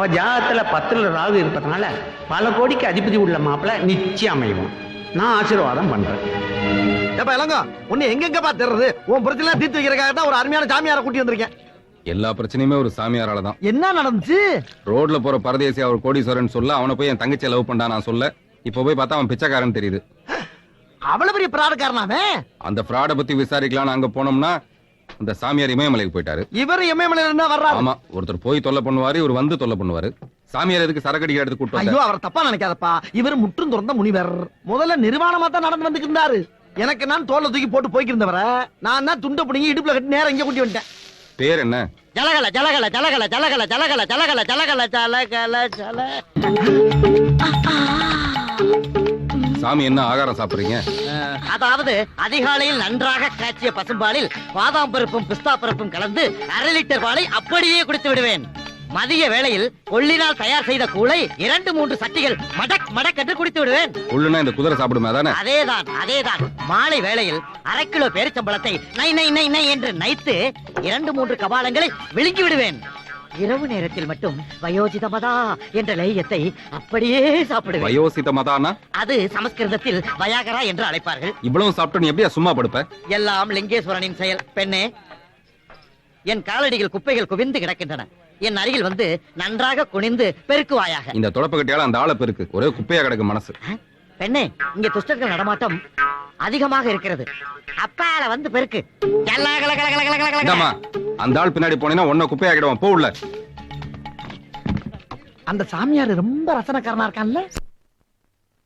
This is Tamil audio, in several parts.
அவ ஜாதகத்துல 10ல் ராகு இருப்பதனால பல கோடிக்கு அதிபதி உள்ள மாப்பிள்ள நிச்சயம் அமையும். நான் ஆசீர்வாதம் பண்றேன். ஏப்பா இளங்கோ, உன்னை எங்கெங்கப்பா தேடுறது? உன் பிரச்சனை தீர்த்து வைக்கிறதுக்காக தான் ஒரு அருமையான சாமியாரை கூட்டி வந்திருக்கேன். எல்லா பிரச்சனையுமே ஒரு சாமியாரால தான். என்ன நடந்துச்சு? ரோட்ல போற பரதேசி அவர் கோடீஸ்வரன் சொல்ல அவனை போய் என் தங்கச்சியை லவ் பண்ணா நான் சொல்ல, இப்ப போய் பார்த்தா அவன் பிச்சைக்காரன் தெரியுது. அவ்வளவு பெரிய பிராடுக்காரனாவே? அந்த ஃப்ராட பத்தி விசாரிக்கலாம்னு அங்க போனோம்னா அந்த சாமியார் இமயமலைக்கு போயிட்டாரு. இவர் இமயமலையில இருந்தா வர்றாரு. ஆமா, ஒருத்தர் போய் தொல்லை பண்ணுவாரு, இவர் வந்து தொல்லை பண்ணுவாரு. சாமியார் எதுக்கு சரக்கடி எடுத்து கூட்டு ஐயோ, அவர் தப்பா நினைக்காதப்பா. இவர் முற்றும் துறந்த முனிவர். முதல்ல நிர்வாணமா தான் நடந்து வந்துட்டு இருந்தாரு. எனக்கு நான் தோல்ல தூக்கி போட்டு போய்க்கிருந்தவர நான் தான் துண்ட பிடிங்கி இடுப்புல கட்டி நேரம் இங்க கூட்டி வந்துட்டேன். பேர் என்ன? ஜலகல ஜலகல ஜலகல ஜலகல ஜலகல ஜலகல ஜலகல ஜலகல ஜல. சாமி என்ன ஆகாரம் சாப்பிடுறீங்க? அதாவது அதிகாலையில் நன்றாக காய்ச்சிய பசும்பாலில் பாதாம் பருப்பும் பிஸ்தா பருப்பும் கலந்து 1/2 லிட்டர் பாலை அப்படியே குடித்து விடுவேன். மதிய வேளையில் கொள்ளினால் தயார் செய்த கூளை 2-3 சட்டிகள் மடக் மடக் என்று குடித்து விடுவேன். உள்ளுனா இந்த குதிரை சாப்பிடுமே அதானே? அதேதான். மாலை வேளையில் 1/2 கிலோ பேரிச்சம்பழத்தை நை நை நை நை என்று நைத்து 2-3 கபாலங்களை விழுங்கி விடுவேன். இரவு நேரத்தில் மட்டும் வயோஜிதமதா என்ற லேயத்தை அப்படியே சாப்பிடுவேன். வயோசிதமதானா? அது சமஸ்கிருதத்தில் வயாகரா என்று அழைப்பார்கள். இவ்வளவு சாப்பிட்டு நீ எப்படியா சும்மா படுப்ப? எல்லாம் லிங்கேஸ்வரனின் செயல். பெண்ணே, என் காலடியில் குப்பைகள் குவிந்து கிடக்கின்றன. என் அருகில் வந்து நன்றாக குனிந்து பெருக்குவாயாக. இந்த தொடப்ப கட்டியால அந்த ஆளை பெருக்கு, ஒரே குப்பையா கிடக்கு மனசு. பெண்ணே, இங்கே துஷ்டர்கள் நடமாட்டம் அதிகமாக இருக்கிறது. அப்பால வந்து பெருக்கு. இந்தாம்மா, அந்த ஆள் பின்னாடி போனீங்கன்னா ஒன்ன குப்பையா கிடுவான். போ உள்ள. அந்த சாமியார் ரொம்ப ரசனக்காரனா இருக்கான்ல.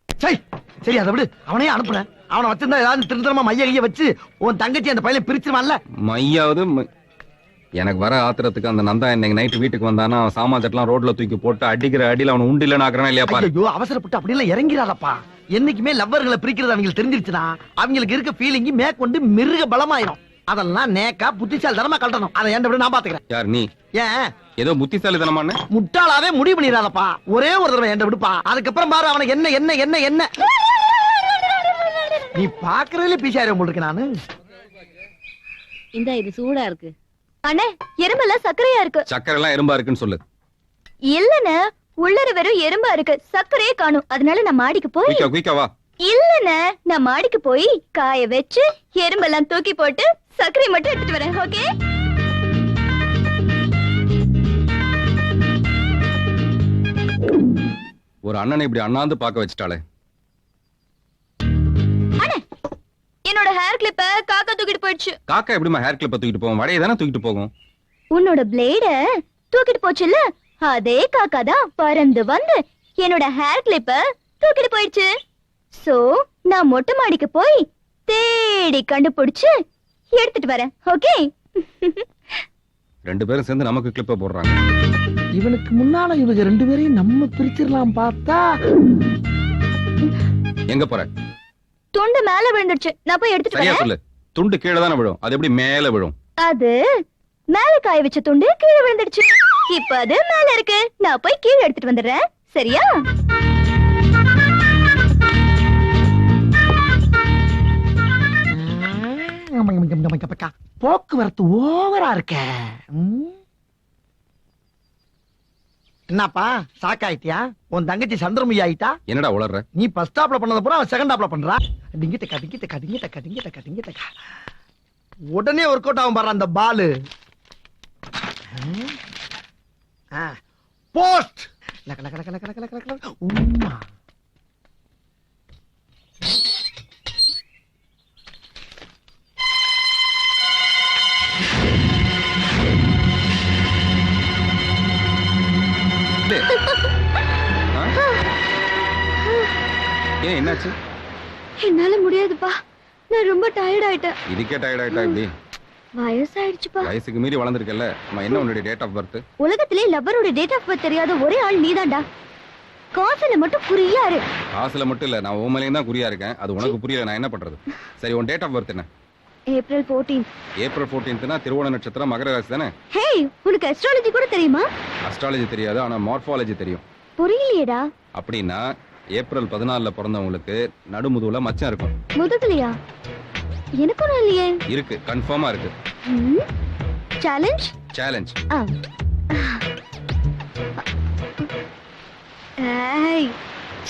சரி, அதை விடு. அவனையே அனுப்புறேன். அவனை வச்சிருந்தா ஏதாவது திருத்தரமா மைய வச்சு உன் தங்கச்சி அந்த பையனை பிரிச்சிருவான்ல. மையாவது எனக்கு வர ஆத்திரத்துக்கு அந்த நந்தா இன்னைக்கு நைட்டு வீட்டுக்கு வந்தானா அவன் சாமான் செட்டெல்லாம் ரோட்ல தூக்கி போட்டு அடிக்கிற அடியில அவனை உண்டு இல்லைன்னு ஆக்குறான் இல்லையா பாரு. ஐயோ, அவசரப்பட்டு அப்படி எல்லாம் இறங்கிறாரப்பா. என்னைக்குமே லவ்வர்களை பிரிக்கிறது அவங்களுக்கு தெரிஞ்சிருச்சுன்னா அவங்களுக்கு இருக்க ஃபீலிங் மேற்கொண்டு மிருக பலமாயிரும். அதெல்லாம் நேக்கா புத்திசாலி தனமா கழட்டணும். அதை ஏன் விட நான் பாத்துக்கிறேன். யார் நீ? ஏன் ஏதோ புத்திசாலித்தனமான முட்டாளாவே முடிவு பண்ணிடாதப்பா. ஒரே ஒரு தடவை என் விடுப்பா. அதுக்கப்புறம் பாரு அவனுக்கு என்ன என்ன என்ன என்ன நீ பாக்குறதுல பீசாயிரம் போட்டுருக்க. நானு இந்த இது சூடா இருக்கு. அண்ணே, எறும்பெல்லாம் சக்கரையா இருக்கு. சக்கரை எல்லாம் எறும்பா இருக்குன்னு சொல்லு. இல்லண்ணே, உள்ளர வெறும் எறும்பா இருக்கு, சக்கரையே காணும். அதனால நான் மாடிக்கு போய் குயிக்காவா. இல்லண்ணே, நான் மாடிக்கு போய் காய வச்சு எறும்பெல்லாம் தூக்கி போட்டு சக்கரை மட்டும் எடுத்துட்டு வரேன். ஓகே? ஒரு அண்ணனை இப்படி அண்ணாந்து பாக்க வச்சுட்டாளே. அண்ணே, என்னோட ஹேர் கிளிப்ப காக்கா தூக்கிட்டு போயிடுச்சு. காக்கா எப்படிமா ஹேர் கிளிப்ப தூக்கிட்டு போகும்? வடையை தானே தூக்கிட்டு போகும். உன்னோட பிளேட தூக்கிட்டு போச்சுல்ல, அதே காக்கா தான் பறந்து வந்து என்னோட ஹேர் கிளிப்ப தூக்கிட்டு போயிடுச்சு. சோ நான் மொட்டை மாடிக்கு போய் தேடி கண்டுபிடிச்சு எடுத்துட்டு வரேன். ஓகே? 2 பேரும் சேர்ந்து நமக்கு கிளிப்ப போடுறாங்க. இவனுக்கு முன்னால இவங்க 2 பேரையும் நம்ம பிரிச்சிடலாம் பார்த்தா. எங்க போற? துண்டு மேல விழுந்துருச்சு, நான் போய் எடுத்துட்டு சரியா வரேன். சொல்லு. துண்டு கீழே தானே விழும், அது எப்படி மேல விழும்? அது மேல காய வச்ச துண்டு கீழே விழுந்துடுச்சு. இப்ப அது மேல இருக்கு, நான் போய் கீழே எடுத்துட்டு வந்துடுறேன். சரியா? போக்குவரத்து ஓவரா இருக்க. என்னப்பா சாக்காயிட்டியா? உன் தங்கச்சி சந்திரமுகி ஆயிட்டா? என்னடா உளர்ற? நீ ஃபர்ஸ்ட் ஸ்டாப்ல பண்ணத பூரா அவன் செகண்ட் ஸ்டாப்ல பண்றா. டிங்கிட்ட டிங்கிட்ட உடனே ஒர்க் அவுட் ஆகும் பாரு அந்த பால். போஸ்ட் உம்மா. ஏன் என்னாச்சு? என்னால முடியாதுப்பா, நான் ரொம்ப டயர்ட் ஆயிட்டேன். இதுக்கே டயர்ட் ஆயிட்டா இப்படி? வயசாயிடுச்சுப்பா. வயசுக்கு மீறி வளர்ந்துருக்கல. என்ன உன்னுடைய டேட் ஆஃப் பர்த்? உலகத்திலே லவ்வரோட டேட் ஆஃப் பர்த் தெரியாத ஒரே ஆள் நீதான்டா. காசுல மட்டும் குறியாரு. காசுல மட்டும் இல்ல, நான் உண்மையிலேயே தான் குறியா இருக்கேன். அது உனக்கு புரியல, நான் என்ன பண்றது? சரி, உன் டேட் ஆஃப் பர்த் என்ன? ஏப்ரல் 14. ஏப்ரல் 14னா திருவோண நட்சத்திரம், மகர ராசி தானே? ஹே, உனக்கு அஸ்ட்ராலஜி கூட தெரியுமா? அஸ்ட்ராலஜி தெரியாது, ஆனா மார்ஃபாலஜி தெரியும். புரியலையேடா. அப்படின்னா ஏப்ரல் 14ல பிறந்தவங்களுக்கு நடுமுதுகுல மச்சம் இருக்கும். முதுகுலையா? எனக்கும் இல்லையே. இருக்கு, கன்ஃபார்மா இருக்கு. சேலஞ்ச்? சேலஞ்ச்.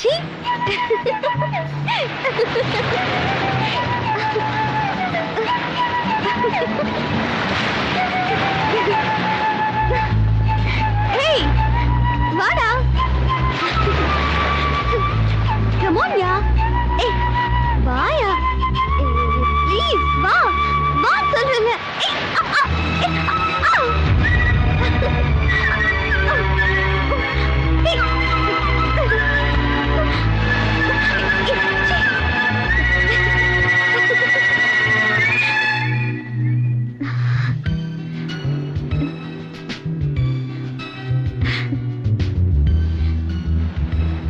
சீ. Hey, வாடா. Come on, yeah. Hey, வாயா. Please, வா. வா சொல்றேன்.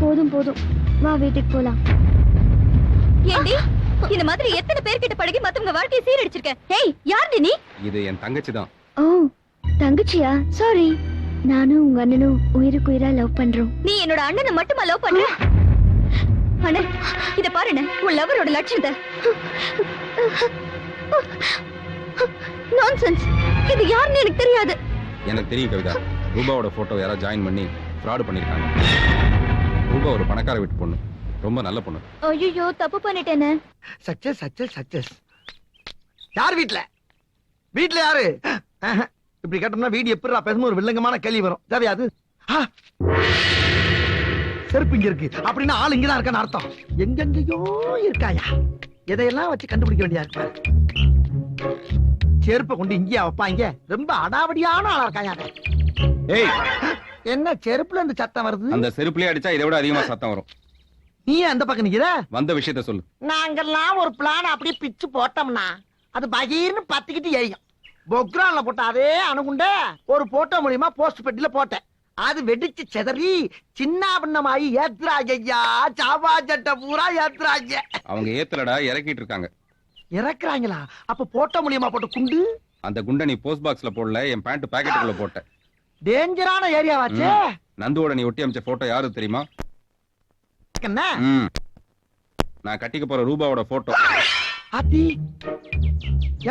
போதும் போதும், வா வீட்டுக்கு போலாம். ஏண்டி இந்த மாதிரி எத்தனை பேர்கிட்ட பழகி மத்தவங்க வாழ்க்கையை சீரடிச்சிருக்க? ஹேய், யார் நீ? இது என் தங்கச்சி தான். ஓ, தங்கச்சியா? சாரி. நானும் உங்க அண்ணனும் உயிருக்கு உயிரா லவ் பண்றோம். நீ என்னோட அண்ணனை மட்டுமா லவ் பண்ற? அண்ணே, இத பாருண்ணே, உன் லவரோட லட்சணத்தை. நான்சென்ஸ். இது யாருன்னு எனக்கு தெரியாது. எனக்கு தெரியும் கவிதா. ரூபாவோட போட்டோ யாராவது ஜாயின் பண்ணி ஃப்ராட் பண்ணிருக்காங்க. ரூபா ஒரு பணக்கார வீட்டு பொண்ணு, ரொம்ப நல்ல பொண்ணு. ஐயோ, தப்பு பண்ணிட்டேனே. Success success success. யார் வீட்ல? வீட்ல யாரு? இப்படி கேட்டோம்னா வீடு எப்படிடா பேசணும் ஒரு வில்லங்கமான கேள்வி வரும். தேவையாது. செருப்பு இங்க இருக்கு அப்படின்னா ஆள் இங்கதான் இருக்கான்னு அர்த்தம். எங்கெங்கயோ இருக்காயா? எதையெல்லாம் வச்சு கண்டுபிடிக்க வேண்டியா இருக்க? செருப்பை கொண்டு இங்கேயா வைப்பாங்க? ரொம்ப அடாவடியான ஆளா இருக்காயா? ஏய், என்ன செருப்புல இருந்து சத்தம் வருது? அந்த செருப்புலயே அடிச்சா இதை விட அதிகமா சத்தம் வரும். நீ அந்த பக்கம் நிக்கிற? வந்த விஷயத்த சொல்லு. நாங்கெல்லாம் ஒரு பிளான் அப்படியே பிச்சு போட்டோம்னா அது பகீர்னு பத்திக்கிட்டு எரியும். பொக்ரான்ல போட்ட அதே அணுகுண்ட ஒரு போட்டோ மூலியமா போஸ்ட் பெட்டில போட்டேன். அது வெடிச்சு செதறி சின்ன பின்னமாயி ஏத்துறாங்க. ஐயா, சாபா சட்டை பூரா ஏத்துறாங்க. அவங்க ஏத்தலடா, இறக்கிட்டு இருக்காங்க. இறக்குறாங்களா? அப்ப போட்டோ மூலியமா போட்ட குண்டு? அந்த குண்டை நீ போஸ்ட் பாக்ஸ்ல போடல, என் பேண்ட் பாக்கெட்டுக்குள்ள போட்ட. டேஞ்சரான ஏரியாவாச்சே. நந்துவோட நீ ஒட்டி அமைச்ச போட்டோ யாரு தெரியுமா? என்ன? நான் கட்டிக்க போற ரூபாவோட போட்டோ. அதி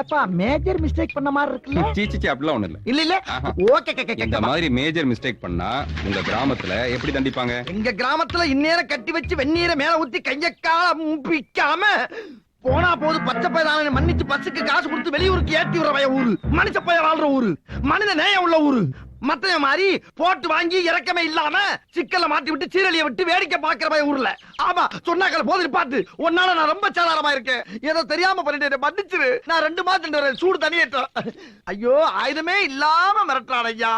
ஏப்பா, மேஜர் மிஸ்டேக் பண்ண மாதிரி இருக்குல்ல? சீச்சி, அப்படிலாம் ஒண்ணு இல்ல. இல்ல இல்ல. ஆஹா. ஓகே இந்த மாதிரி மேஜர் மிஸ்டேக் பண்ணா உங்க கிராமத்துல எப்படி தண்டிப்பாங்க? எங்க கிராமத்துல இந்நேரம் கட்டி வச்சு வெந்நீரை மேல ஊத்தி கையக்கால பிக்காம போனா போது பச்சை பயிரான மன்னிச்சு பஸ்ஸுக்கு காசு கொடுத்து வெளியூருக்கு ஏத்தி விடுற ஊரு. மனுஷ பயிர் ஆள்ற ஊரு, மனித நேயம் உள்ள ஊரு. மத்த மாதிரி போட்டு வாங்கி இறக்கமே இல்லாம சிக்கல்ல மாட்டி விட்டு சீரழிய விட்டு வேடிக்கை பாக்குற ஊர்ல. ஆமா, சொன்னாக்கள போது பாத்து உன்னால நான் ரொம்ப சாதாரணமா இருக்கேன். ஏதோ தெரியாம பண்ணிட்டேன், மன்னிச்சிரு. நான் 2 மாதம் சூடு தனியேற்றோம். ஐயோ, ஆயுதமே இல்லாம மிரட்டான் ஐயா.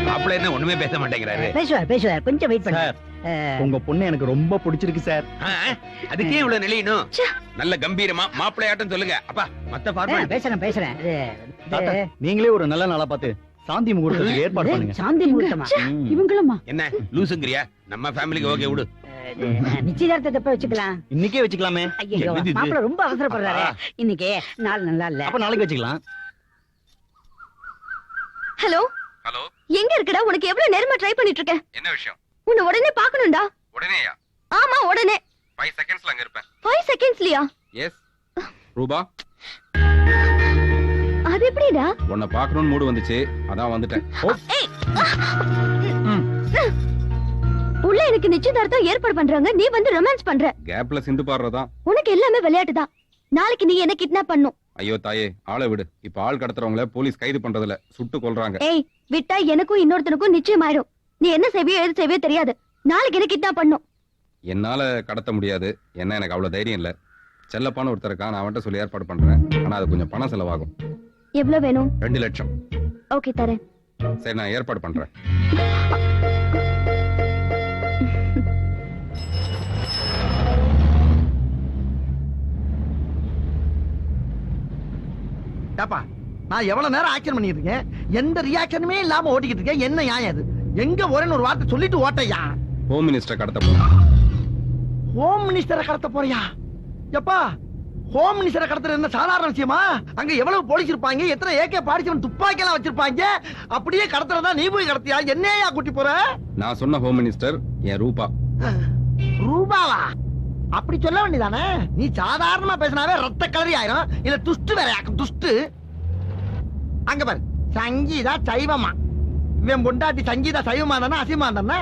மாப்பிள்ள என்ன ஒண்ணுமே பேச மாட்டேங்கிறாரு. பேசுவார் கொஞ்சம் வெயிட் பண்ணு. உங்க பொண்ணு எனக்கு ரொம்ப பிடிச்சிருக்கு சார். அதுக்கே இவ்வளவு நிலையணும். நல்ல கம்பீரமா மாப்பிள்ளையாட்டம் சொல்லுங்க. அப்பா, மத்த ஃபார்மாலிட்டி பேசுறேன். நீங்களே ஒரு நல்ல நாளா பார்த்து சாந்தி முகூர்த்தத்துக்கு ஏற்பாடு பண்ணுங்க. சாந்தி முகூர்த்தமா? இவங்களுமா? என்ன லூசுங்கறியா? நம்ம ஃபேமிலிக்கு ஓகே விடு. நிச்சயதார்த்தத்தை எப்ப வச்சுக்கலாம்? இன்னைக்கே வச்சுக்கலாமே. ஐயோ, என்னது இது? மாப்பிள்ள ரொம்ப அவசரப்படுறாரு. இன்னைக்கு நாள் நல்லா இல்ல. அப்ப நாளைக்கு வச்சுக்கலாம். ஹலோ, ஹலோ, எங்க இருக்கடா? உனக்கு எவ்வளவு நேரமா ட்ரை பண்ணிட்டு இருக்கேன். என்ன விஷயம்? உன்னை உடனே பாக்கணும்டா. உடனேயா? ஆமா, உடனே. 5 செகண்ட்ஸ்ல அங்க இருப்பேன். 5 செகண்ட்ஸ்லயா? எஸ். ரூபா, அது எப்படிடா? உன்னை பாக்கணும்னு மூடு வந்துச்சு, அதான் வந்துட்டேன். ஏய், உள்ள எனக்கு நிச்சயதார்த்தம் ஏற்பாடு பண்றாங்க, நீ வந்து ரொமான்ஸ் பண்ற. கேப்ல சிந்து பாடுறதா? உனக்கு எல்லாமே விளையாட்டுதான். நாளைக்கு நீ என்ன கிட்னாப் பண்ணும். ஐயோ தாயே, ஆளை விடு. இப்ப ஆள் கடத்துறவங்கள போலீஸ் கைது பண்றதுல சுட்டு கொல்றாங்க. ஏய், விட்டா எனக்கும் இன்னொருத்தனுக்கும் நிச்சயம் ஆயிடும். நீ என்ன செய்வியோ எது செய்வியோ தெரியாது. நாளைக்கு என்ன கிட்னாப் பண்ணும். என்னால கடத்த முடியாது, என்ன எனக்கு அவ்வளவு தைரியம் இல்ல. செல்லப்பான ஒருத்தர் இருக்கா, நான் அவன்கிட்ட சொல்லி ஏற்பாடு பண்றேன். ஆனா அது கொஞ்சம் பணம் செலவாகும். எவ்வளவு வேணும்? 2 லட்சம். ஓகே, தரேன். சரி, நான் ஏற்பாடு பண்றேன். ஏப்பா, நான் எவ்வளவு நேரம் ஆக்ஷன் பண்ணிட்டு இருக்கேன், எந்த ரியாக்ஷனுமே இல்லாம ஓட்டிக்கிட்டு இருக்கேன். என்ன நியாயம் அது? எங்க ஒரேன்னு ஒரு வார்த்தை சொல்லிட்டு ஓட்டையா? ஹோம் மினிஸ்டர் கடத்த போறேன். ஹோம் மினிஸ்டரை கடத்த போறியா? எப்பா, ஹோம் மினிஸ்டரை கடத்துறது என்ன சாதாரண விஷயமா? அங்க எவ்வளவு போலீஸ் இருப்பாங்க, எத்தனை AK-47 துப்பாக்கி எல்லாம் வச்சிருப்பாங்க. அப்படியே கடத்துறதா நீ போய் கடத்தியா? என்னையா கூட்டி போற? நான் சொன்ன ஹோம் மினிஸ்டர் என் ரூபா. ரூபாவா? அப்படி சொல்ல வேண்டியதானே? நீ சாதாரணமா பேசினாவே ரத்த கலரி ஆயிரும். இல்ல துஷ்டு வேற ஆக்கும். துஷ்டு. அங்க பாரு, சங்கீதா சைவமா. இவன் பொண்டாட்டி சங்கீதா சைவமா தானே அசிவமா தானே?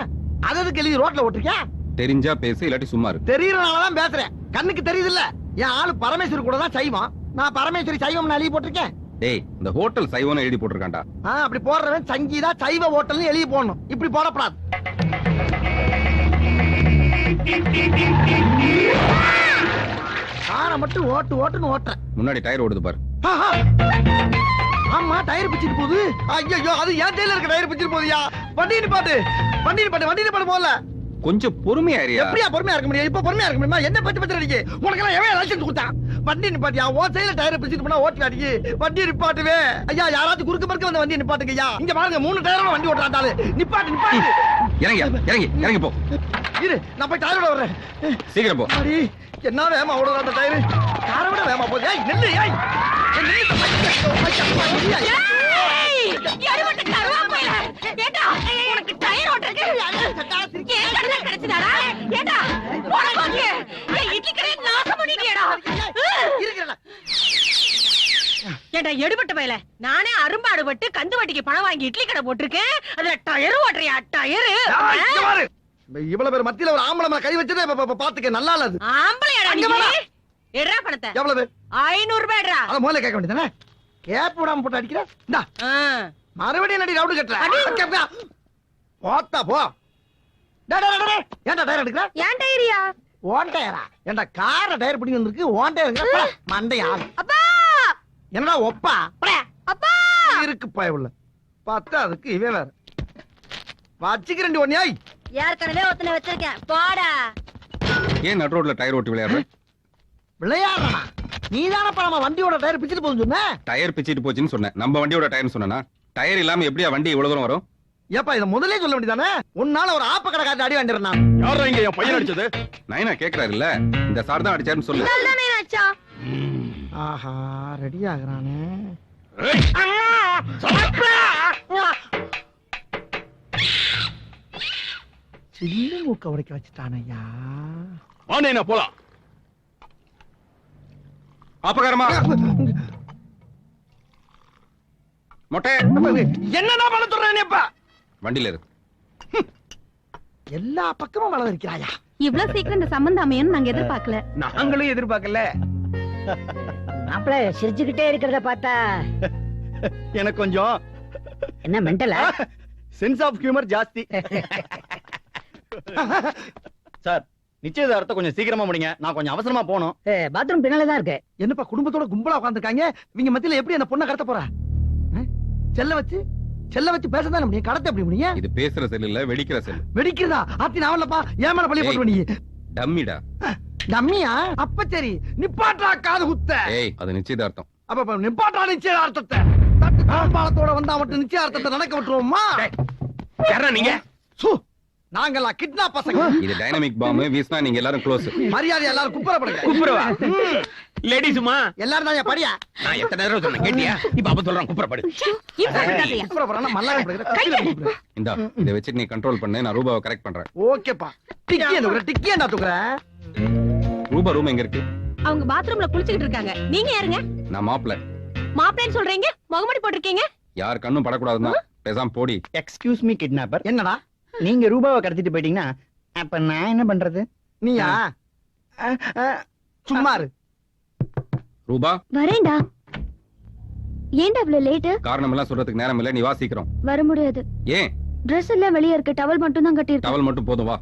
அதுக்கு எழுதி ரோட்ல ஓட்டிருக்கியா? தெரிஞ்சா பேசு, இல்லாட்டி சும்மா இரு. தெரியறனாலதான் பேசுறேன். கண்ணுக்கு தெரியுது இல்ல, என் ஆளு பரமேஸ்வரி கூட தான் சைவம். நான் பரமேஸ்வரி சைவம் எழுதி போட்டிருக்கேன். டேய், இந்த ஹோட்டல் சைவம்னு எழுதி போட்டிருக்கான்டா. அப்படி போடுறவன் சங்கீதா சைவ ஹோட்டல்னு எழுதி போடணும். இப்படி போடப்படாது. காரை மட்டும் ஓட்டுன்னு ஓட்டுறேன். முன்னாடி டயர் ஓடுது பாரு. ஆமா, டயர் பிச்சிட்டு போகுது. ஐயோ, அது ஏன் டைல இருக்க டயர் பிச்சிட்டு போகுதுயா. வண்டி நிப்பாட்டு போல. கொஞ்சம் பொறுமையா இருயா. எப்படியா பொறுமையா இருக்க முடியும்? இப்ப பொறுமையா இருக்க முடியுமா? என்ன பத்தி அடிக்கு உனக்கு எல்லாம் எவன் லைசன்ஸ் கொடுத்தா? வண்டி நிப்பாட்டியா. ஓ சைடுல டயர் பிச்சிட்டு போனா ஓட்டு அடிக்கு. வண்டி நிப்பாட்டுவே ஐயா. யாராவது குறுக்கு மறுக்க வந்து வண்டி நிப்பாட்டுங்கய்யா. இங்க பாருங்க, 3 டயரோட வண்டி ஓட்டுறாண்டாலு. நிப்பாட்டு. இறங்கி போ. இரு, நான் போய் டயரோட வர்றேன். சீக்கிரம் போ. அடி, என்ன வேகமா ஓடுற அந்த டயரு. காரை விட வேகமா போகுது. ஏய் நில்லு. எடுபட்ட பையல, நானே அரும்பாடுபட்டு கந்து வட்டிக்கு பணம் வாங்கி இட்லி கடை போட்டிருக்கேன். அதுல டயர் ஓட்டுறியா? டயரு இவ்வளவு பேர் மத்தியில ஒரு ஆம்பளை மேல கை வச்சதே பாத்துக்க. நல்லா இல்ல. ஆம்பளையாடா? எட்ரா பணத்தை. எவ்வளவு? 500 ரூபாய் எடுறா. அத முதல்ல கேட்க வேண்டியதானே. கேப் விடாம போட்டு அடிக்கிற. இந்தா மறுபடியும் நடி ரவுண்டு கட்டுற. போத்தா போ. ஏன்டா டயர் எடுக்கிற? ஏன் டயரியா? ஓன் டயரா? ஏன்டா கார டயர் பிடிங்க வந்திருக்கு. ஓன் டயர் மண்டையா? அப்பா என்னடா ஒப்பா அப்பா இருக்கு பயவுள்ள. பார்த்தா அதுக்கு இவன் வேற வச்சுக்கிறேன். ஒன்னியாய் ஏற்கனவே ஒத்தனை வச்சிருக்கேன். போடா. ஏன் நடு ரோட்ல டயர் ஓட்டி விளையாடுற? விளையாடுறா? நீதானப்பா நம்ம வண்டியோட டயர் பிச்சுட்டு போகுது சொன்ன. டயர் பிச்சிட்டு போச்சுன்னு சொன்னேன். நம்ம வண்டியோட டயர்னு சொன்னா டயர் இல்லாம எப்படியா வண்டி இவ்வளவு தூரம் வரும்? ஏப்பா இத முதல்ல சொல்ல வேண்டியதானே. உன்னால ஒரு ஆப்ப கடை காட்டி அடி வாங்கிடுறேன் நான். யாரா இங்க என் பையன் அடிச்சது? நைனா கேக்குறாரு இல்ல, இந்த சார் தான் அடிச்சாருன்னு சொல்லு. நல்லதானே ஆச்சா? ஆஹா, ரெடி ஆகுறானே. சின்ன மூக்க உடைக்க வச்சுட்டானையா. வாணேனா போலாம். அப்பகாரமா மொட்டை என்னடா பண்ண சொல்றேனேப்பா. வண்டியில இரு. எல்லா பக்கமும் வள இருக்கிறாயா. இவ்வளவு சீக்கிரம் இந்த சம்பந்தம் அமையன்னு நாங்க எதிர்பார்க்கல. நாங்களும் எதிர்பார்க்கல. மாப்பிள சிரிச்சுக்கிட்டே இருக்கிறத பார்த்தா எனக்கு கொஞ்சம் என்ன மெண்டலா? சென்ஸ் ஆஃப் ஹியூமர் ஜாஸ்தி. சார், நிச்சயதார்த்தத்தை கொஞ்சம் சீக்கிரமா முடிங்க. நான் கொஞ்சம் அவசரமா போகணும். பாத்ரூம் பின்னாலதான் இருக்கு. என்னப்பா குடும்பத்தோட கும்பலா உட்கார்ந்துருக்காங்க. இவங்க மத்தியில எப்படி அந்த பொண்ணை கடத்த போறா? செல்ல வச்சு பேசதான் முடியும். கடத்த எப்படி முடியும்? இது பேசுற செல் இல்ல, வெடிக்கிற செல். வெடிக்கிறதா? ஆத்தி நான் இல்லப்பா. ஏன் மேல பழிய போட்டு நீ டம்மிடா. டம்மியா? அப்ப சரி, நிப்பாட்டா காது குத்த. ஏய், அது நிச்சயதார்த்தம். அப்ப நிப்பாட்டா நிச்சயதார்த்தத்தை. தட்டு தாம்பாளத்தோட வந்தா மட்டும் நிச்சயதார்த்தத்தை நடக்க விட்டுருவோமா? யாரா நீங்க? நாங்கெல்லாம் கிட்னாப் பசங்க. இது டைனமிக் பாம். வீசினா நீங்க எல்லாரும் க்ளோஸ். மரியாதை எல்லாரும் குப்புறப்படுங்க. குப்புறவா? லேடிஸுமா? எல்லாரும் தான் படியா. நான் எத்தனை நேரம் சொன்னேன் கேட்டியா? இப்ப அப்ப சொல்றேன் குப்புறப்படு. குப்புறப்படுறா மல்லாக படுகிற. இந்தா, இதை வச்சுட்டு நீ கண்ட்ரோல் பண்ணு. நான் ரூபாவை கரெக்ட் பண்றேன். ஓகேப்பா. டிக்கி என்ன தூக்குற? ரூபா ரூம் எங்க இருக்கு? அவங்க பாத்ரூம்ல குளிச்சுக்கிட்டு இருக்காங்க. நீங்க யாருங்க? நான் மாப்பிள்ள. மாப்பிள்ளைன்னு சொல்றீங்க, முகமூடி போட்டிருக்கீங்க. யார் கண்ணும் படக்கூடாதுன்னா பேசாம போடி. Excuse me kidnapper. என்னடா நீங்க ரூபாவை கடத்திட்டு போயிட்டீங்கன்னா அப்ப நான் என்ன பண்றது? நீயா? சும்மா இரு. ரூபா வரேன்டா. ஏன்டா இவ்வளவு லேட்டு? காரணம் எல்லாம் சொல்றதுக்கு நேரம் இல்ல. நீ வா சீக்கிரம். வர முடியாது. ஏன்? Dress எல்லாம் வெளிய இருக்கு. டவல் மட்டும் தான் கட்டியிருக்கேன். டவல் மட்டும் போதும், வா.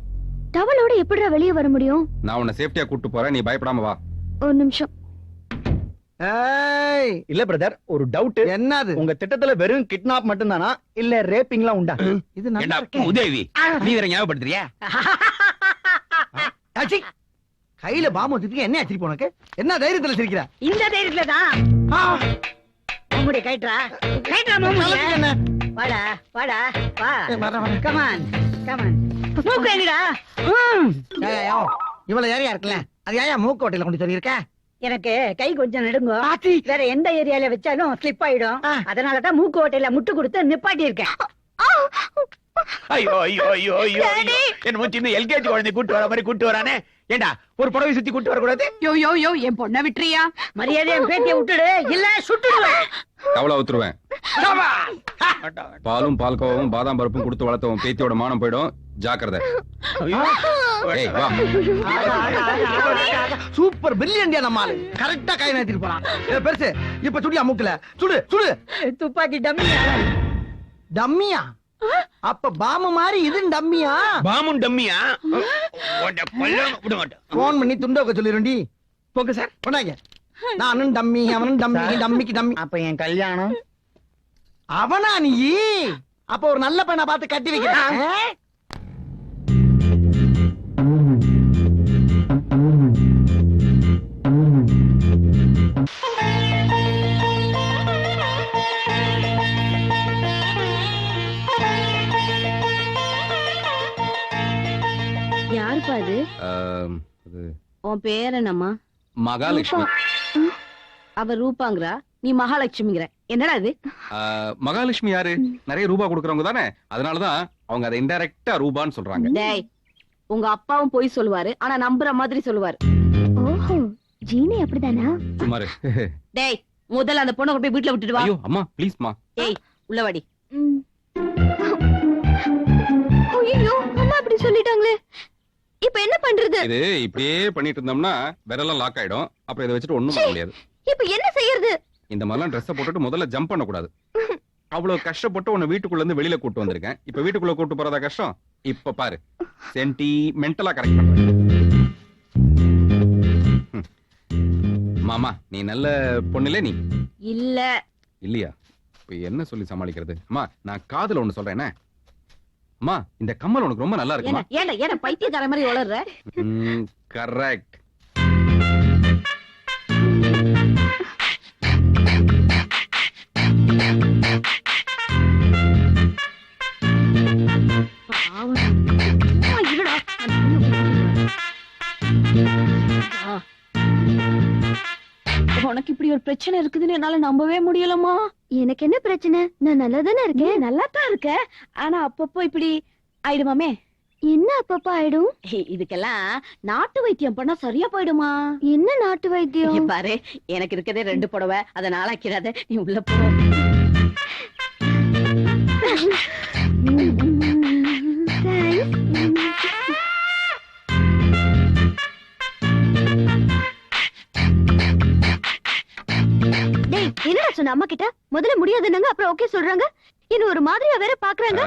டவலோட எப்படிடா வெளிய வர முடியும்? நான் உன்னை சேஃப்டியா கூட்டு போறேன். நீ பயப்படாம வா. ஒரு நிமிஷம். ஏய், இல்ல பிரதர், ஒரு டவுட். என்னது? உங்க திட்டத்துல வெறும் கிட்னாப் மட்டும் தானா, இல்ல ரேப்பிங்லாம் உண்டா? இது நல்லா இருக்கே. உதவி நீ வேற ஞாபகப்படுத்துறியா? ஆச்சி, கையில பாம்பு வச்சிருக்கீங்க. என்ன ஆச்சு உனக்கு? என்ன தைரியத்துல சிரிக்கிற? இந்த தைரியத்துல தான் ஆ, முகமூடி கைட்ரா நல்லதுக்கு என்ன? வாடா வாடா வா. வரேன். Come on come on. மூக்கு எங்கடா? ஏய், இவ்வளவு ஏரியா இருக்குல்ல, அது ஏன் மூக்கு ஓட்டையில கொண்டு சொல்லியிருக்க? எனக்கு கை கொஞ்சம் நடுங்க. ஆச்சி, வேற எந்த ஏரியால வச்சாலும் ஸ்லிப் ஆயிடும். அதனாலதான் மூக்கு ஓட்டையில முட்டு கொடுத்து நிப்பாட்டி இருக்கேன். ஐயோ ஐயோ ஐயோ ஐயோ என்னமோ சின்ன எல்கேஜி குழந்தை கூட்டு வர மாதிரி கூட்டு வரானே. ஏண்டா ஒரு புடவை சுத்தி கூட்டு வரக்கூடாது? யோ என் பொண்ணை விட்டுறியா? மரியாதை என் பேத்திய விட்டுடு, இல்ல சுட்டுடுவேன். தவளை ஊத்துருவேன். பாலும் பால்கோவும் பாதாம் பருப்பும் கொடுத்து வளர்த்தவன் பேத்தியோட மானம் போயிடும். ஜாக்கிரதை. ஏய், வா. சூப்பர் பிரில்லியன்டியா நம்மால கரெக்டா கை நேத்திட்டு போறான். பெருசு இப்ப சுடியா மூக்கல சுடு சுடு. துப்பாக்கி டம்மியா? டம்மியா? அப்ப பாமு மாதிரி இது டம்மியா? பாமும் டம்மியா? விட மாட்டேன். போன் பண்ணி துண்டோக்க சொல்லிருண்டி. போங்க சார். கொண்டாங்க. நானும் டம்மி அவனும் டம்மி டம்மிக்கு டம்மி. அப்ப என் கல்யாணம் அவனா நீ? அப்ப ஒரு நல்ல பையனை பார்த்து கட்டி வைக்கிறேன். யாருப்பா அது? இது உன் பேர் என்னம்மா? மகாலட்சுமி. அவ ரூபாங்கறா, நீ மகாலட்சுமிங்கற. என்னடா இது? மகாலட்சுமி யாரு? நிறைய ரூபா கொடுக்கறவங்க தானே. அதனாலதான் அவங்க அதை இன்டைரக்டா ரூபான்னு சொல்றாங்க. டேய், உங்க அப்பாவும் போய் சொல்லுவாரு, ஆனா நம்புற மாதிரி சொல்லுவாரு. ஓஹோ, ஜீனி அப்படிதானா? சுமாரு. டேய், முதல்ல அந்த பொண்ணை கொண்டு போய் வீட்ல விட்டுட்டு வா. ஐயோ அம்மா ப்ளீஸ்மா. ஏய், உள்ள வாடி. ஐயோ, அம்மா அப்படி சொல்லிட்டாங்களே. இப்ப என்ன பண்றது? இது இப்படியே பண்ணிட்டு இருந்தோம்னா விரலாம் லாக் ஆயிடும். அப்புறம் இதை வச்சுட்டு ஒண்ணும் பண்ண முடியாது. இப்ப என்ன செய்யறது? இந்த மாதிரிலாம் ட்ரெஸ் போட்டுட்டு முதல்ல ஜம்ப் பண்ண கூடாது. அவ்வளவு கஷ்டப்பட்டு உன்னை வீட்டுக்குள்ள இருந்து வெளியில கூட்டு வந்திருக்கேன். இப்ப வீட்டுக்குள்ள கூட்டு போறதா கஷ்டம்? இப்ப பாரு, சென்டிமெண்டலா கரெக்ட் பண்றேன். மாமா, நீ நல்ல பொண்ணுல நீ இல்ல. இல்லையா? இப்ப என்ன சொல்லி சமாளிக்கிறது? அம்மா, நான் காதுல ஒண்ணு சொல்றேன். அம்மா, இந்த கம்மல் உனக்கு ரொம்ப நல்லா இருக்குமா? ஏன்டா பைத்தியக்கார மாதிரி வளர்ற? கரெக்ட். உனக்கு இப்படி ஒரு பிரச்சனை இருக்குதுன்னு என்னால நம்பவே முடியலமா. எனக்கு என்ன பிரச்சனை? நான் நல்லா தானே இருக்கேன். நல்லா தான் இருக்க, ஆனா அப்பப்போ இப்படி ஆயிடுமாமே. என்ன அப்பப்ப ஆயிடும்? இதுக்கெல்லாம் நாட்டு வைத்தியம் பண்ணா சரியா போயிடுமா? என்ன நாட்டு வைத்தியம்? இங்க பாரு, எனக்கு இருக்கதே 2 புடவை, அத நாளாக்கிறாத, நீ உள்ள போ. டேய், என்னடா சொன்ன அம்மா கிட்ட? முதல்ல முடியாதுன்னாங்க, அப்புறம் ஓகே சொல்றாங்க. இன்னும் ஒரு மாதிரியா வேற பாக்குறாங்க.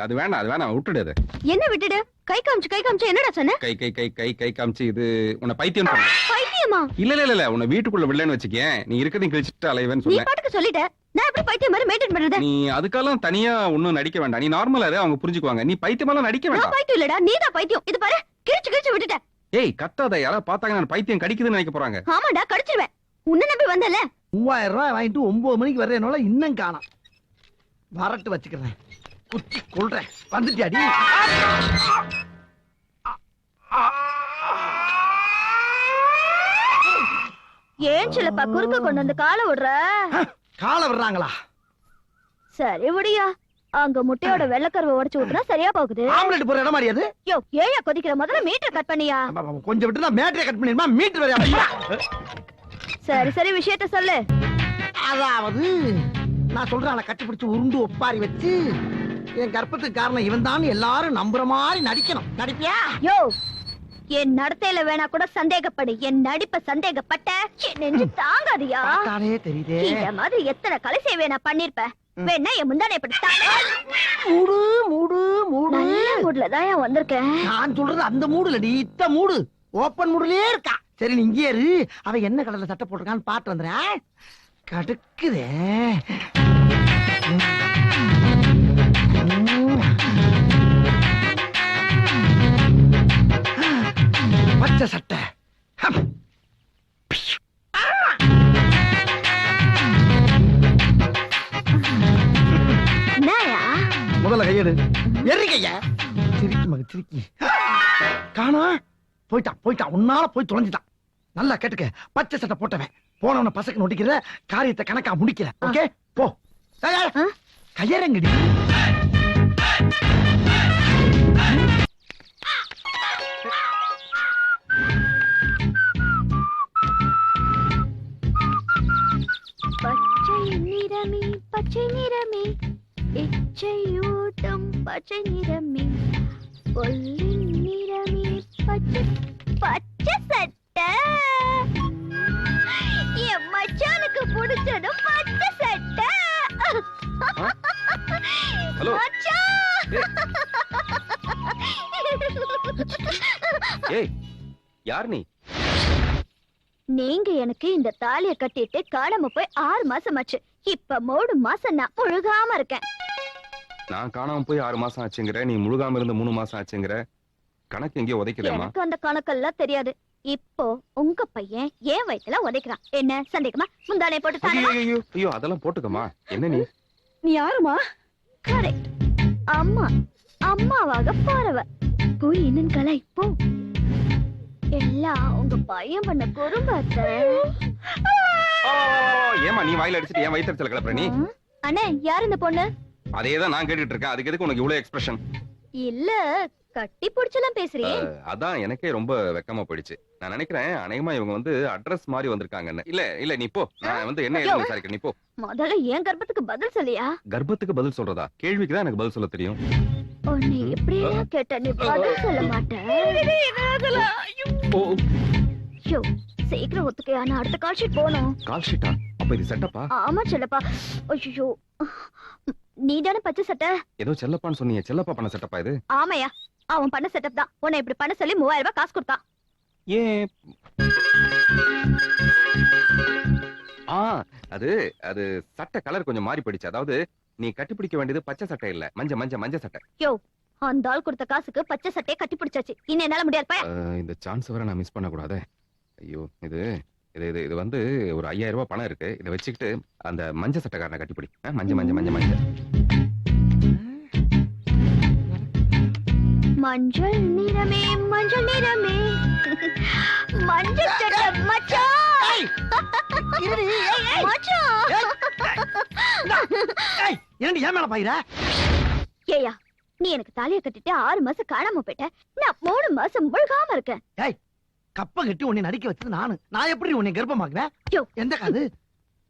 அது வேணாம் விட்டுடு. அது என்ன விட்டுடு? கை காமிச்சு என்னடா சொன்ன? கை கை கை கை கை காமிச்சு இது உன்னை பைத்தியம் சொன்ன. பைத்தியமா? இல்ல உன்னை வீட்டுக்குள்ள விடலன்னு வச்சுக்கேன், நீ இருக்கதையும் கிழிச்சிட்டு அலைவேன்னு நீ சொன்னேன். பாட்டுக்கு சொல்லிட்ட. நான் எப்படி பைத்தியம் மாதிரி மெயின்டைன் பண்றது? நீ அதுக்கெல்லாம் தனியா ஒண்ணும் நடிக்க வேண்டாம். நீ நார்மலா இரு, அவங்க புரிஞ்சுக்குவாங்க. நீ பைத்தியமெல்லாம் நடிக்க நான் வேண்டாம். பைத்தியம் இல்லடா, நீதான் பைத்தியம். இது பாரு, கிழிச்சு விட்டுட்ட. ஏய், கத்தாத. யாராவது பார்த்தாங்க நான் பைத்தியம் கடிக்குதுன்னு நினைக்க போறாங்க. ஆமாடா, கடிச்சிருவேன். உன்ன நம்பி வந்தல. 3000 ரூபாய் வாங்கிட்டு 9 மணிக்கு வர்றேனால இன்னும் காணோம். வரட்டு வச்சுக்கிறேன், குத்தி கொள்றேன். வந்துட்டியாடி? ஏன் சிலப்பா குறுக்க கொண்டு வந்து காலை விடுற? காலை விடுறாங்களா? சரி விடியா. அங்க முட்டையோட வெள்ளக்கருவை உடைச்சு ஊத்துனா சரியா போகுது. ஆம்லெட் போற இடம் மாதிரி அது. யோ, ஏயா கொதிக்கிற? முதல்ல மீட்டர் கட் பண்ணியா? கொஞ்சம் விட்டு நான் மேட்டரை கட் பண்ணிருமா? மீட்டர் வரையா? சரி விஷயத்த சொல்லு. அதாவது நான் சொல்றேன், கட்டி பிடிச்சு உருண்டு ஒப்பாரி வச்சு என் கர்ப்பத்துக்கு காரணம் இவன் தான் எல்லாரும் நம்புற மாதிரி நடிக்கணும். நடிப்பியா? யோ, என் நடத்தையில வேணா கூட சந்தேகப்படு. என் நடிப்ப சந்தேகப்பட்ட என் நெஞ்சு தாங்காதியா? பார்த்தாலே தெரியுதே. இந்த மாதிரி எத்தனை கலை சேவை நான் பண்ணிருப்பேன். வேணா என் முந்தானை மூடு மூடு மூடு. நல்ல மூட்ல தான் வந்திருக்கேன். நான் சொல்றது அந்த மூடு இல்லடி, இத்த மூடு. ஓப்பன் மூடுலயே இருக்கா. சரி, நீ இங்கே இரு. அவ என்ன கலர்ல சட்டை போட்டிருக்கான்னு பாத்து வந்துறேன். கடுக்குதே. பச்சை சட்டை. முதல்ல கையெடு. எரி கைய. சிரிக்கி மக சிரிக்கி. காணா போயிட்டான். உன்னால போய் தொலைஞ்சிட்டான். நல்லா கேட்டுக்க. பச்சை சட்டை போட்டவன் போனவன பசக்கு நொடிக்கிற காரியத்தை கணக்கா முடிக்கிற. ஓகே, போ. கையறங்கடி. பச்சை நிறமே கொல்லி நிறமே பச்சை பச்சை சட்டை என் மச்சானுக்கு பிடிச்சதும் பச்சை சட்டை ஹலோ. மச்சான் ஏய் யார் நீ? நீங்க எனக்கு இந்த தாலிய கட்டிட்டு காணாம போய் 6 மாசம் ஆச்சு. இப்ப 3 மாசம் நான் முழுகாம இருக்கேன். நான் காணாம போய் 6 மாசம் ஆச்சுங்கிற, நீ முழுகாம இருந்து 3 மாசம் ஆச்சுங்கிற. கணக்கு எங்கேயோ உதைக்குதேம்மா. எனக்கு அந்த கணக்கெல்லாம் தெரியாது. இப்போ உங்க பையன் ஏன் வயித்துல உதைக்கிறான். என்ன சந்தேகமா? முந்தானே போட்டு தானே. ஐயோ ஐயோ அதெல்லாம் போட்டுக்கமா. என்ன நீ? நீ யாருமா? கரெக்ட். அம்மா அம்மாவாக போறவ. போய் என்னன்னு கலை போ. எல்லாம் உங்க பையன் பண்ண குறும்பாத்த. ஏமா நீ வாயில அடிச்சிட்டு ஏன் வயிற்றுல கிளப்புற நீ? அண்ணே யார் இந்த பொண்ணு? அதேதான் நான் கேட்டுட்டு இருக்கேன். அதுக்கு எதுக்கு உனக்கு இவ்வளவு எக்ஸ்பிரஷன்? இல்ல கட்டி புடிச்சலாம் பேசுறியே. அதான் எனக்கே ரொம்ப வெக்கமா போயிடுச்சு. நான் நினைக்கிறேன் அநேகமா இவங்க வந்து அட்ரஸ் மாதிரி வந்திருக்காங்கன்னு. இல்ல இல்ல நீ போ. நான் வந்து என்ன ஏதுன்னு விசாரிக்கிறேன். நீ போ. முதல்ல ஏன் கர்ப்பத்துக்கு பதில் சொல்லியா? கர்ப்பத்துக்கு பதில் சொல்றதா? கேள்விக்கு தான் எனக்கு பதில் சொல்ல தெரியும். உன்னை எப்படியா கேட்ட நீ பதில் சொல்ல மாட்டேன். ஓ ஐயோ சீக்கிரம் ஒத்துக்கையா, நான் அடுத்த கால் ஷீட் போகணும். கால் ஷீட்டா? அப்ப இது செட்டப்பா? ஆமா செல்லப்பா. ஐயோ நீ தானே பச்சை சட்டை? ஏதோ செல்லப்பான்னு சொன்னீங்க. செல்லப்பா பண்ண செட்டப்பா இது? ஆமையா அவன் பண்ண செட்டப் தான். உன்னை இப்படி பண்ண சொல்லி 3000 ரூபாய் காசு கொடுத்தான். ஏன்? அது அது சட்டை கலர் கொஞ்சம் மாறி போயிடுச்சு. அதாவது நீ கட்டிப்பிடிக்க வேண்டியது பச்சை சட்டை இல்ல, மஞ்ச சட்டை. யோ அந்த ஆள் கொடுத்த காசுக்கு பச்சை சட்டையை கட்டி பிடிச்சாச்சு. இன்னும் என்னால முடியாது. இந்த சான்ஸ் வர நான் மிஸ் பண்ண கூடாதே. ஐயோ இது இது இது இது வந்து ஒரு 5000 ரூபாய் பணம் இருக்கு. இதை வச்சுக்கிட்டு அந்த மஞ்ச சட்டைக்காரனை கட்டிப்பிடி. மஞ்ச மஞ்ச மஞ்ச மஞ்ச மஞ்சள் நிறமே மஞ்சள் நிறமே மஞ்சள் சட்டை மச்சான். மச்சான் என்னடி ஏன் மேல பாயிர? ஏயா நீ எனக்கு தாலியை கட்டிட்டு 6 மாசம் காணாம போயிட்ட. நான் 3 மாசம் முழுகாம இருக்கேன். ஏய் கப்ப கட்டி உன்னை நடிக்க வச்சது நான் எப்படி உன்னை கர்ப்பமாக்குவேன்? யோ எந்த காது?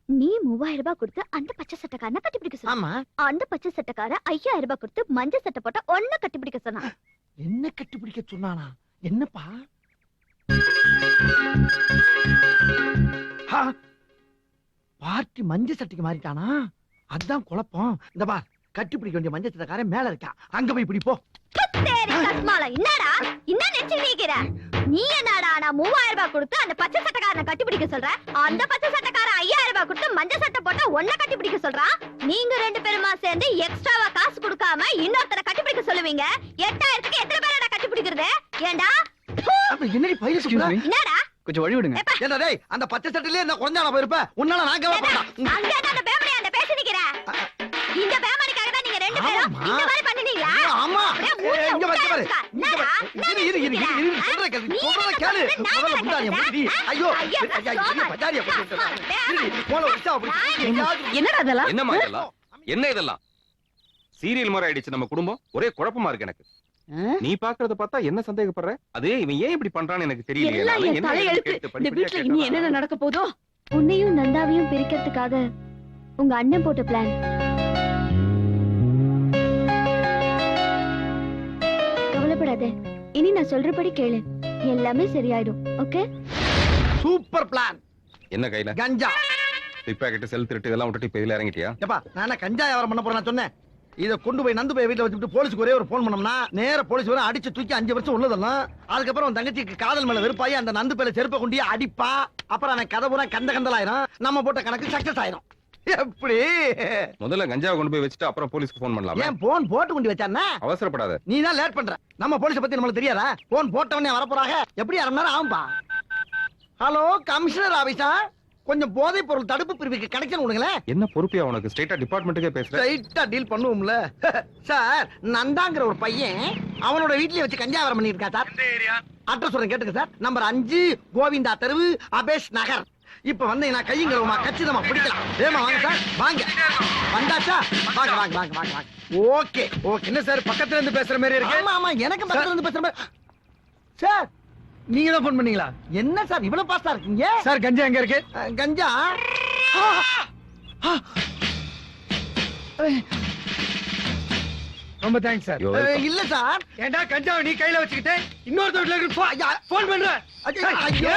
நீ 3000 ரூபாய் கொடுத்து அந்த பச்சை சட்டைக்காரனை கட்டிப்பிடிக்க சொன்ன. ஆமா அந்த பச்சை சட்டைக்காரன் 5000 ரூபாய் கொடுத்து மஞ்சள் சட்டை போட்ட ஒன்ன கட்டிப்பிடிக்க சொன்னான். என்ன கட்டிப்பிடிக்க சொன்னானா? என்னப்பா? பார்ட்டி மஞ்சள் சட்டைக்கு மாறிட்டானா? அதான் குழப்பம். இந்த பா கட்டிப்பிடிக்க வேண்டிய மஞ்சள் சட்டைக்காரன் மேல இருக்கா. அங்க போய் இப்படி போ. தேரி கஸ்மாலா என்னடா என்ன நினைச்சு நீக்கிற? நீ என்னடா நான் 3000 ரூபாய் கொடுத்து அந்த பச்சை சட்டைக்காரனை கட்டிப்பிடிக்க சொல்ற. அந்த பச்சை சட்டைக்காரன் 5000 ரூபாய் கொடுத்து மஞ்சள் சட்டை போட்ட ஒன்ன கட்டிப்பிடிக்க சொல்றான். நீங்க 2 பேருமா சேர்ந்து எக்ஸ்ட்ராவா காசு கொடுக்காம இன்னொருத்தரை கட்டிப்பிடிக்க சொல்லுவீங்க. 8000க்கு எத்தனை பேரடா கட்டிப்பிடிக்கிறது? ஏண்டா என்னடி பைய சொல்ற? என்னடா கொஞ்சம் வழி விடுங்க. என்ன டேய் அந்த பச்சை சட்டையிலே என்ன குழந்தையால போயிருப்ப? உன்னால நான் கவலைப்படலாம். அங்க அந்த பேமரி அந்த பேசி நிக்கிற. இந்த பேமரிக்காக தான் நீங்க 2 பேரும் இந்த மாதிரி பண்ணினீங்களா? ஆமா இங்க வா பாரு. என்னடா இரு சொல்ற கேளு. முதல்ல முந்தானிய முடி. ஐயோ பஜாரியா போட்டு போல வச்சா அப்படி. என்னடா அதெல்லாம்? என்னம்மா இதெல்லாம்? என்ன இதெல்லாம்? சீரியல் மாதிரி ஆயிடுச்சு நம்ம குடும்பம். ஒரே குழப்பமா இருக்கு எனக்கு. நீ பாக்குறத பார்த்தா என்ன சந்தேகப்படுற? அதே இவன் ஏன் இப்படி பண்றான்னு எனக்கு தெரியல. எல்லாம் என் தலையெழுத்து. இந்த வீட்ல இனி என்னென்ன நடக்க போதோ? உன்னையும் நந்தாவையும் பிரிக்கிறதுக்காக உங்க அண்ணன் போட்ட பிளான். கவலைப்படாத, இனி நான் சொல்றபடி கேளு. எல்லாமே சரியாயிடும். ஓகே? Super plan. என்ன கையில? கஞ்சா. பிக் செல் திருட்டு இதெல்லாம் விட்டுட்டு இப்ப இதுல இறங்கிட்டியா? ஏப்பா நான் என்ன கஞ்சா வியாபாரம் பண்ண போறேன் சொன்னேன். இத கொண்டு போய் நந்து போய் வீட்டுல வச்சுட்டு போலீஸ்க்கு ஒரே ஒரு போன் பண்ணோம்னா நேர போலீஸ் வர அடிச்சு தூக்கி 5 வருஷம் உள்ளதெல்லாம். அதுக்கப்புறம் உன் தங்கச்சிக்கு காதல் மேல வெறுப்பாயி அந்த நந்து பேல செருப்பை கொண்டு அடிப்பா. அப்புறம் அவன் கதை பூரா கந்தலாயிரும். நம்ம போட்ட கணக்கு சக்சஸ் ஆயிரும். எப்படி? முதல்ல கஞ்சாவை கொண்டு போய் வச்சுட்டு அப்புறம் போலீஸ்க்கு போன் பண்ணலாம். ஏன் போன் போட்டு கொண்டு வச்சானே? அவசரப்படாத. நீ தான் லேட் பண்ற. நம்ம போலீஸ் பத்தி நமக்கு தெரியாதா? போன் போட்டவனே வர போறாங்க. எப்படி 1/2 மணி நேரம் ஆகும்பா. Hello commissioner ஆபீஸா? கொஞ்சம் போதைப் பொருள் தடுப்பு பிரிவுக்கு கனெக்ஷன் கொடுங்களேன். என்ன பொறுப்பியா உனக்கு? ஸ்ட்ரைட்டா டிபார்ட்மெண்ட்டுக்கே பேசுற. ஸ்ட்ரைட்டா டீல் பண்ணுவோம்ல. சார் நந்தாங்கிற ஒரு பையன் அவனோட வீட்லயே வச்சு கஞ்சா வியாபாரம் பண்ணிட்டு இருக்கா சார். அட்ரஸ் சொல்றேன் கேட்டுங்க சார். நம்பர் 5 கோவிந்தா தெருவு அபேஷ் நகர். இப்ப வந்தீங்கன்னா கையுங்களமா கச்சிதமா பிடிக்கலாம். ஏமா வாங்க சார் வாங்க. வந்தாச்சா? வாங்க வாங்க வாங்க வாங்க வாங்க. Okay okay. என்ன சார் பக்கத்துல இருந்து பேசுற மாதிரி இருக்கு? ஆமா ஆமா எனக்கு பக்கத்துல இருந்து பேசுற மாதிரி. சார் நீங்க தான் போன் பண்ணீங்களா? என்ன சார் இவ்வளவு பாஸ்டா இருக்கீங்க? சார் கஞ்சா எங்க இருக்கு? கஞ்சா ரொம்ப தேங்க்ஸ் சார். You're welcome. இல்ல சார். ஏண்டா கஞ்சாவை நீ கையில வச்சுக்கிட்டு இன்னொரு தோட்டல போன் பண்ற. ஐயோ